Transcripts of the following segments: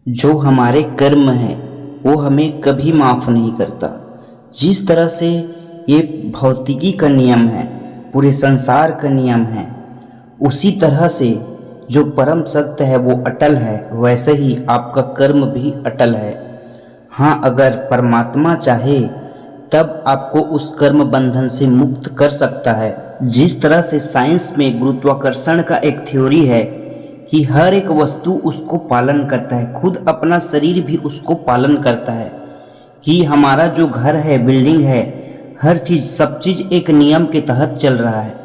जो हमारे कर्म हैं वो हमें कभी माफ़ नहीं करता। जिस तरह से ये भौतिकी का नियम है, पूरे संसार का नियम है, उसी तरह से जो परम सत्य है वो अटल है, वैसे ही आपका कर्म भी अटल है। हाँ, अगर परमात्मा चाहे तब आपको उस कर्म बंधन से मुक्त कर सकता है। जिस तरह से साइंस में गुरुत्वाकर्षण का एक थ्योरी है कि हर एक वस्तु उसको पालन करता है, खुद अपना शरीर भी उसको पालन करता है, कि हमारा जो घर है, बिल्डिंग है, हर चीज़, सब चीज़ एक नियम के तहत चल रहा है,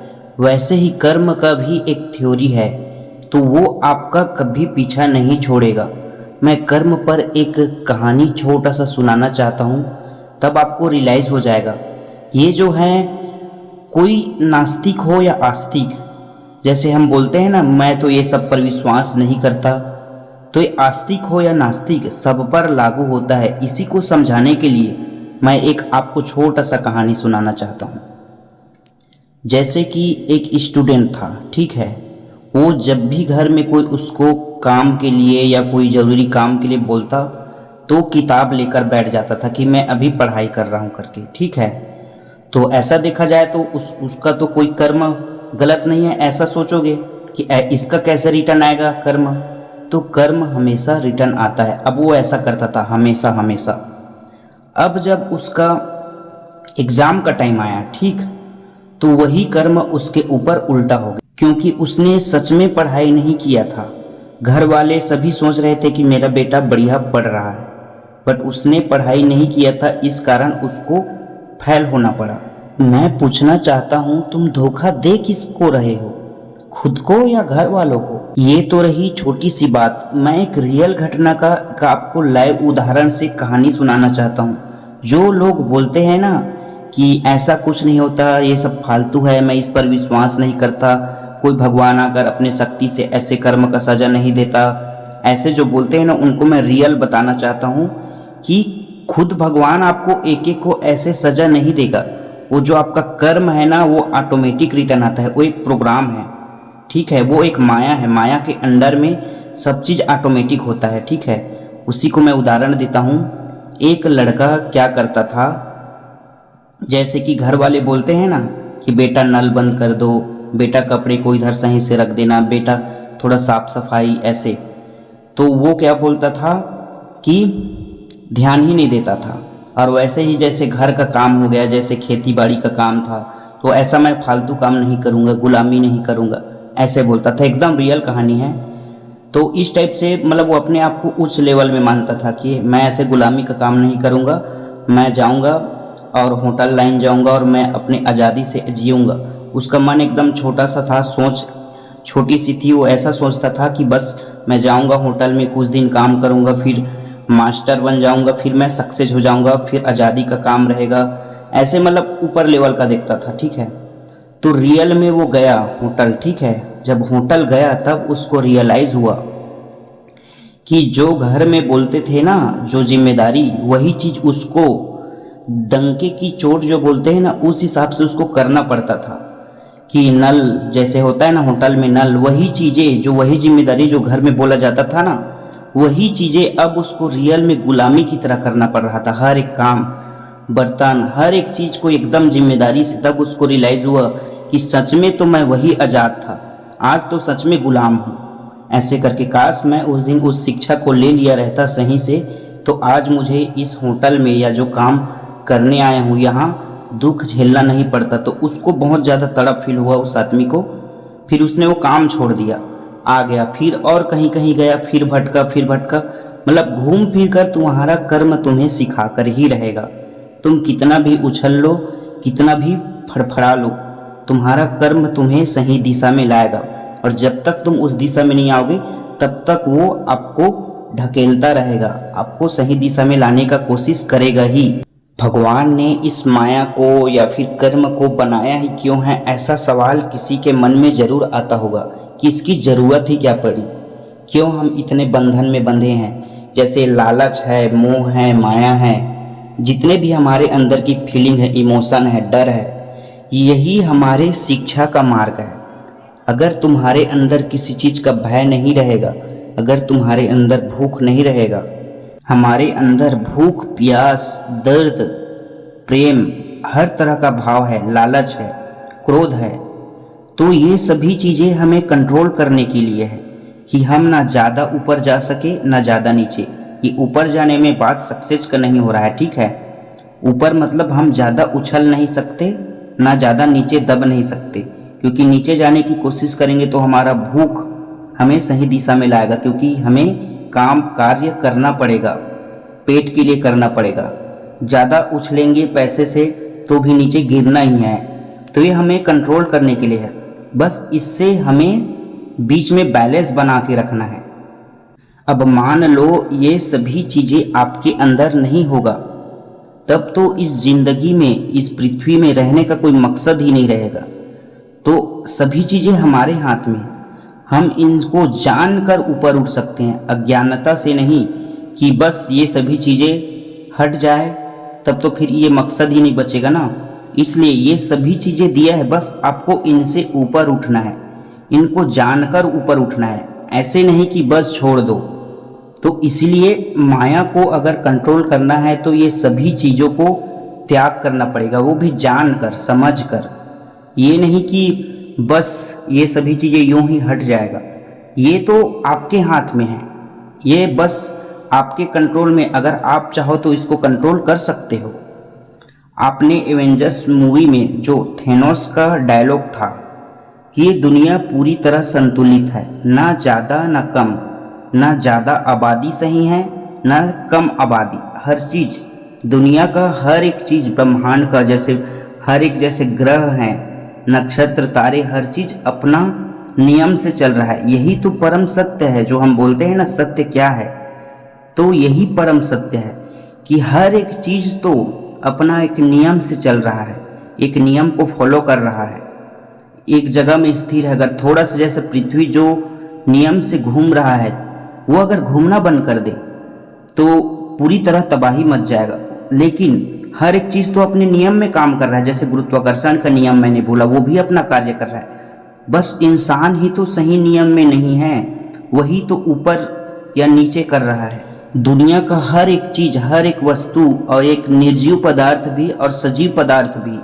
वैसे ही कर्म का भी एक थ्योरी है, तो वो आपका कभी पीछा नहीं छोड़ेगा। मैं कर्म पर एक कहानी छोटा सा सुनाना चाहता हूँ, तब आपको रियलाइज़ हो जाएगा। ये जो है, कोई नास्तिक हो या आस्तिक, जैसे हम बोलते हैं ना, मैं तो ये सब पर विश्वास नहीं करता, तो ये आस्तिक हो या नास्तिक सब पर लागू होता है। इसी को समझाने के लिए मैं एक आपको छोटा सा कहानी सुनाना चाहता हूँ। जैसे कि एक स्टूडेंट था, ठीक है, वो जब भी घर में कोई उसको काम के लिए या कोई ज़रूरी काम के लिए बोलता तो किताब लेकर बैठ जाता था कि मैं अभी पढ़ाई कर रहा हूँ करके, ठीक है। तो ऐसा देखा जाए तो उसका तो कोई कर्म गलत नहीं है, ऐसा सोचोगे कि इसका कैसे रिटर्न आएगा कर्म, तो कर्म हमेशा रिटर्न आता है। अब वो ऐसा करता था हमेशा हमेशा। अब जब उसका एग्ज़ाम का टाइम आया, ठीक, तो वही कर्म उसके ऊपर उल्टा हो गया, क्योंकि उसने सच में पढ़ाई नहीं किया था। घर वाले सभी सोच रहे थे कि मेरा बेटा बढ़िया पढ़ रहा है, बट उसने पढ़ाई नहीं किया था, इस कारण उसको फेल होना पड़ा। मैं पूछना चाहता हूँ, तुम धोखा दे किसको रहे हो, खुद को या घर वालों को? ये तो रही छोटी सी बात। मैं एक रियल घटना का आपको लाइव उदाहरण से कहानी सुनाना चाहता हूँ। जो लोग बोलते हैं ना कि ऐसा कुछ नहीं होता, ये सब फालतू है, मैं इस पर विश्वास नहीं करता, कोई भगवान आकर अपने शक्ति से ऐसे कर्म का सज़ा नहीं देता, ऐसे जो बोलते हैं ना, उनको मैं रियल बताना चाहता हूँ कि खुद भगवान आपको एक एक को ऐसे सज़ा नहीं देगा। वो जो आपका कर्म है ना, वो ऑटोमेटिक रिटर्न आता है, वो एक प्रोग्राम है, ठीक है, वो एक माया है, माया के अंडर में सब चीज़ ऑटोमेटिक होता है, ठीक है। उसी को मैं उदाहरण देता हूँ। एक लड़का क्या करता था, जैसे कि घर वाले बोलते हैं ना कि बेटा नल बंद कर दो, बेटा कपड़े को इधर सही से रख देना, बेटा थोड़ा साफ सफाई, ऐसे, तो वो क्या बोलता था कि ध्यान ही नहीं देता था। और वैसे ही जैसे घर का काम हो गया, जैसे खेती बाड़ी का काम था, तो ऐसा मैं फालतू काम नहीं करूँगा, गुलामी नहीं करूँगा, ऐसे बोलता था। एकदम रियल कहानी है। तो इस टाइप से मतलब वो अपने आप को उच्च लेवल में मानता था कि मैं ऐसे गुलामी का काम नहीं करूँगा, मैं जाऊँगा और होटल लाइन जाऊँगा और मैं अपनी आज़ादी से जीऊँगा। उसका मन एकदम छोटा सा था, सोच छोटी सी थी। वो ऐसा सोचता था कि बस मैं जाऊँगा होटल में, कुछ दिन काम करूँगा, फिर मास्टर बन जाऊँगा, फिर मैं सक्सेस हो जाऊँगा, फिर आज़ादी का काम रहेगा, ऐसे मतलब ऊपर लेवल का देखता था, ठीक है। तो रियल में वो गया होटल, ठीक है। जब होटल गया तब उसको रियलाइज़ हुआ कि जो घर में बोलते थे ना, जो जिम्मेदारी, वही चीज़ उसको डंके की चोट जो बोलते हैं ना, उस हिसाब से उसको करना पड़ता था। कि नल जैसे होता है ना होटल में नल, वही चीज़ें जो, वही जिम्मेदारी जो घर में बोला जाता था ना, वही चीज़ें अब उसको रियल में गुलामी की तरह करना पड़ रहा था। हर एक काम, बर्तन, हर एक चीज़ को एकदम जिम्मेदारी से। तब उसको रियलाइज़ हुआ कि सच में तो मैं वही आज़ाद था, आज तो सच में गुलाम हूँ। ऐसे करके काश मैं उस दिन उस शिक्षा को ले लिया रहता सही से, तो आज मुझे इस होटल में या जो काम करने आया हूँ यहाँ दुख झेलना नहीं पड़ता। तो उसको बहुत ज़्यादा तड़प फील हुआ उस आदमी को। फिर उसने वो काम छोड़ दिया, आ गया, फिर और कहीं कहीं गया, फिर भटका, मतलब घूम फिर कर तुम्हारा कर्म तुम्हें सिखा कर ही रहेगा। तुम कितना भी उछल लो, कितना भी फड़फड़ा लो, तुम्हारा कर्म तुम्हें सही दिशा में लाएगा। और जब तक तुम उस दिशा में नहीं आओगे, तब तक वो आपको ढकेलता रहेगा, आपको सही दिशा में लाने का कोशिश करेगा ही। भगवान ने इस माया को या फिर कर्म को बनाया ही क्यों है, ऐसा सवाल किसी के मन में ज़रूर आता होगा कि इसकी ज़रूरत ही क्या पड़ी, क्यों हम इतने बंधन में बंधे हैं। जैसे लालच है, मोह है, माया है, जितने भी हमारे अंदर की फीलिंग है, इमोशन है, डर है, यही हमारे शिक्षा का मार्ग है। अगर तुम्हारे अंदर किसी चीज़ का भय नहीं रहेगा, अगर तुम्हारे अंदर भूख नहीं रहेगा। हमारे अंदर भूख, प्यास, दर्द, प्रेम, हर तरह का भाव है, लालच है, क्रोध है। तो ये सभी चीज़ें हमें कंट्रोल करने के लिए है कि हम ना ज़्यादा ऊपर जा सके ना ज़्यादा नीचे। ये ऊपर जाने में बात सक्सेस का नहीं हो रहा है, ठीक है। ऊपर मतलब हम ज़्यादा उछल नहीं सकते ना ज़्यादा नीचे दब नहीं सकते, क्योंकि नीचे जाने की कोशिश करेंगे तो हमारा भूख हमें सही दिशा में लाएगा, क्योंकि हमें काम कार्य करना पड़ेगा, पेट के लिए करना पड़ेगा। ज़्यादा उछलेंगे पैसे से तो भी नीचे गिरना ही है। तो ये हमें कंट्रोल करने के लिए है, बस इससे हमें बीच में बैलेंस बना के रखना है। अब मान लो ये सभी चीज़ें आपके अंदर नहीं होगा, तब तो इस जिंदगी में, इस पृथ्वी में रहने का कोई मकसद ही नहीं रहेगा। तो सभी चीज़ें हमारे हाथ में, हम इनको जानकर ऊपर उठ सकते हैं, अज्ञानता से नहीं कि बस ये सभी चीज़ें हट जाए, तब तो फिर ये मकसद ही नहीं बचेगा ना। इसलिए ये सभी चीज़ें दिया है, बस आपको इनसे ऊपर उठना है, इनको जानकर ऊपर उठना है, ऐसे नहीं कि बस छोड़ दो। तो इसलिए माया को अगर कंट्रोल करना है तो ये सभी चीज़ों को त्याग करना पड़ेगा, वो भी जानकर समझकर। ये नहीं कि बस ये सभी चीज़ें यूं ही हट जाएगा, ये तो आपके हाथ में है, ये बस आपके कंट्रोल में। अगर आप चाहो तो इसको कंट्रोल कर सकते हो। आपने एवेंजर्स मूवी में जो थेनोस का डायलॉग था कि ये दुनिया पूरी तरह संतुलित है, ना ज़्यादा ना कम, ना ज़्यादा आबादी सही है ना कम आबादी। हर चीज़ दुनिया का हर एक चीज़, ब्रह्मांड का जैसे हर एक जैसे ग्रह हैं, नक्षत्र, तारे, हर चीज़ अपना नियम से चल रहा है। यही तो परम सत्य है, जो हम बोलते हैं ना सत्य क्या है, तो यही परम सत्य है कि हर एक चीज़ तो अपना एक नियम से चल रहा है, एक नियम को फॉलो कर रहा है, एक जगह में स्थिर है। अगर थोड़ा सा जैसे पृथ्वी जो नियम से घूम रहा है, वो अगर घूमना बंद कर दे तो पूरी तरह तबाही मच जाएगा। लेकिन हर एक चीज़ तो अपने नियम में काम कर रहा है, जैसे गुरुत्वाकर्षण का नियम मैंने बोला, वो भी अपना कार्य कर रहा है। बस इंसान ही तो सही नियम में नहीं है, वही तो ऊपर या नीचे कर रहा है। दुनिया का हर एक चीज़, हर एक वस्तु और एक निर्जीव पदार्थ भी और सजीव पदार्थ भी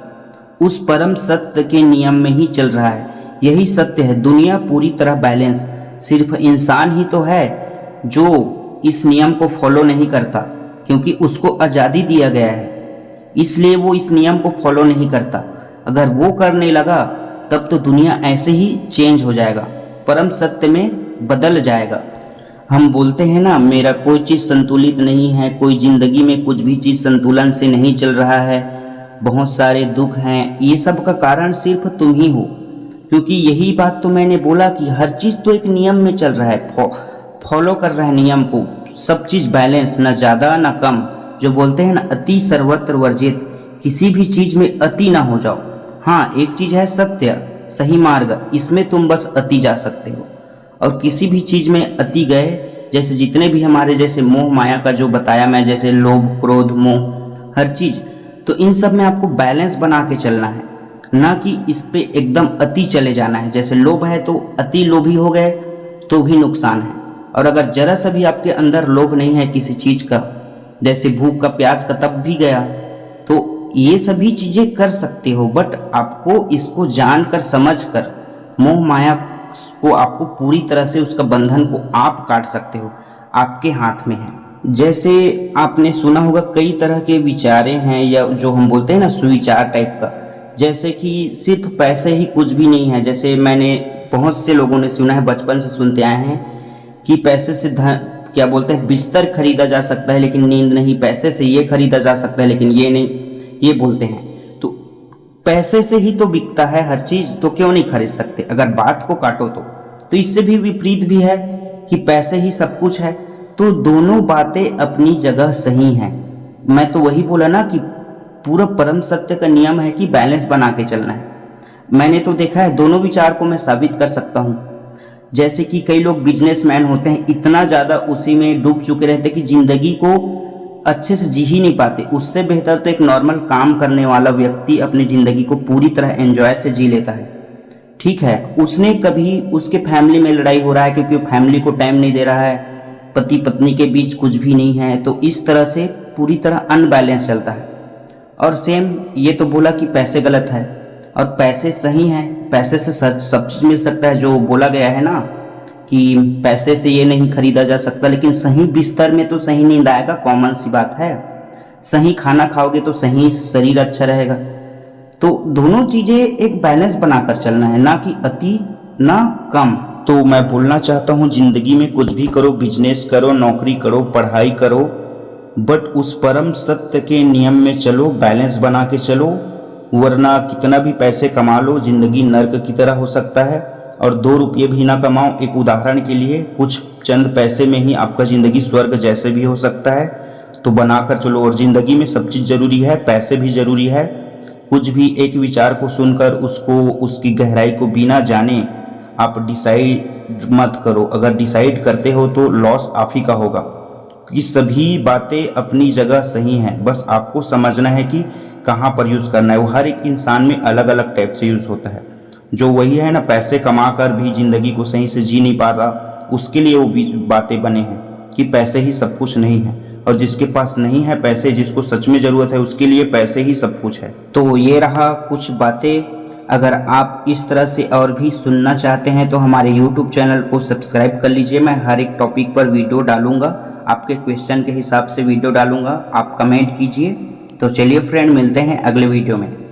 उस परम सत्य के नियम में ही चल रहा है। यही सत्य है, दुनिया पूरी तरह बैलेंस। सिर्फ इंसान ही तो है जो इस नियम को फॉलो नहीं करता, क्योंकि उसको आज़ादी दिया गया है, इसलिए वो इस नियम को फॉलो नहीं करता। अगर वो करने लगा तब तो दुनिया ऐसे ही चेंज हो जाएगा, परम सत्य में बदल जाएगा। हम बोलते हैं ना, मेरा कोई चीज़ संतुलित नहीं है, कोई ज़िंदगी में कुछ भी चीज़ संतुलन से नहीं चल रहा है, बहुत सारे दुख हैं। ये सब का कारण सिर्फ तुम ही हो, क्योंकि यही बात तो मैंने बोला कि हर चीज़ तो एक नियम में चल रहा है, फॉलो कर रहा है नियम को, सब चीज़ बैलेंस, ना ज़्यादा ना कम। जो बोलते हैं ना, अति सर्वत्र वर्जित, किसी भी चीज़ में अति ना हो जाओ। हाँ, एक चीज़ है सत्य, सही मार्ग, इसमें तुम बस अति जा सकते हो। और किसी भी चीज़ में अति गए, जैसे जितने भी हमारे जैसे मोह माया का जो बताया मैं, जैसे लोभ, क्रोध, मोह, हर चीज़, तो इन सब में आपको बैलेंस बना के चलना है, ना कि इस पे एकदम अति चले जाना है। जैसे लोभ है तो अति लोभी हो गए तो भी नुकसान है, और अगर जरा सा भी आपके अंदर लोभ नहीं है किसी चीज़ का, जैसे भूख का, प्यास का, तब भी गया। तो ये सभी चीज़ें कर सकते हो, बट आपको इसको जानकर समझकर मोह माया को आपको पूरी तरह से उसका बंधन को आप काट सकते हो, आपके हाथ में है। जैसे आपने सुना होगा कई तरह के विचारे हैं, या जो हम बोलते हैं ना सुविचार टाइप का, जैसे कि सिर्फ पैसे ही कुछ भी नहीं है। जैसे मैंने बहुत से लोगों ने सुना है, बचपन से सुनते आए हैं कि पैसे से क्या बोलते हैं, बिस्तर खरीदा जा सकता है लेकिन नींद नहीं, पैसे से ये खरीदा जा सकता है लेकिन ये नहीं, ये बोलते हैं। तो पैसे से ही तो बिकता है हर चीज़, तो क्यों नहीं खरीद सकते अगर बात को काटो तो इससे भी विपरीत भी है कि पैसे ही सब कुछ है। तो दोनों बातें अपनी जगह सही हैं। मैं तो वही बोला ना कि पूरा परम सत्य का नियम है कि बैलेंस बना के चलना है। मैंने तो देखा है, दोनों विचार को मैं साबित कर सकता हूँ। जैसे कि कई लोग बिजनेसमैन होते हैं, इतना ज़्यादा उसी में डूब चुके रहते कि ज़िंदगी को अच्छे से जी ही नहीं पाते। उससे बेहतर तो एक नॉर्मल काम करने वाला व्यक्ति अपनी ज़िंदगी को पूरी तरह एंजॉय से जी लेता है। ठीक है, उसने कभी उसके फैमिली में लड़ाई हो रहा है क्योंकि वो फैमिली को टाइम नहीं दे रहा है, पति पत्नी के बीच कुछ भी नहीं है, तो इस तरह से पूरी तरह अनबैलेंस चलता है। और सेम ये तो बोला कि पैसे गलत है और पैसे सही हैं, पैसे से सब चीज़ मिल सकता है। जो बोला गया है ना कि पैसे से ये नहीं खरीदा जा सकता, लेकिन सही बिस्तर में तो सही नींद आएगा, कॉमन सी बात है। सही खाना खाओगे तो सही शरीर अच्छा रहेगा। तो दोनों चीज़ें एक बैलेंस बनाकर चलना है, ना कि अति ना कम। तो मैं बोलना चाहता हूँ, ज़िंदगी में कुछ भी करो, बिजनेस करो, नौकरी करो, पढ़ाई करो, बट उस परम सत्य के नियम में चलो, बैलेंस बना के चलो, वरना कितना भी पैसे कमा लो ज़िंदगी नर्क की तरह हो सकता है। और 2 रुपये भी ना कमाओ, एक उदाहरण के लिए, कुछ चंद पैसे में ही आपका ज़िंदगी स्वर्ग जैसे भी हो सकता है। तो बनाकर चलो। और ज़िंदगी में सब चीज़ ज़रूरी है, पैसे भी ज़रूरी है। कुछ भी एक विचार को सुनकर उसको, उसकी गहराई को बिना जाने आप डिसाइड मत करो। अगर डिसाइड करते हो तो लॉस आप ही का होगा, कि सभी बातें अपनी जगह सही हैं, बस आपको समझना है कि कहाँ पर यूज़ करना है। वो हर एक इंसान में अलग अलग टाइप से यूज़ होता है। जो वही है ना, पैसे कमा कर भी ज़िंदगी को सही से जी नहीं पा रहा, उसके लिए वो बातें बने हैं कि पैसे ही सब कुछ नहीं है। और जिसके पास नहीं है पैसे, जिसको सच में ज़रूरत है, उसके लिए पैसे ही सब कुछ है। तो ये रहा कुछ बातें। अगर आप इस तरह से और भी सुनना चाहते हैं तो हमारे YouTube चैनल को सब्सक्राइब कर लीजिए। मैं हर एक टॉपिक पर वीडियो डालूंगा, आपके क्वेश्चन के हिसाब से वीडियो डालूंगा, आप कमेंट कीजिए। तो चलिए फ्रेंड, मिलते हैं अगले वीडियो में।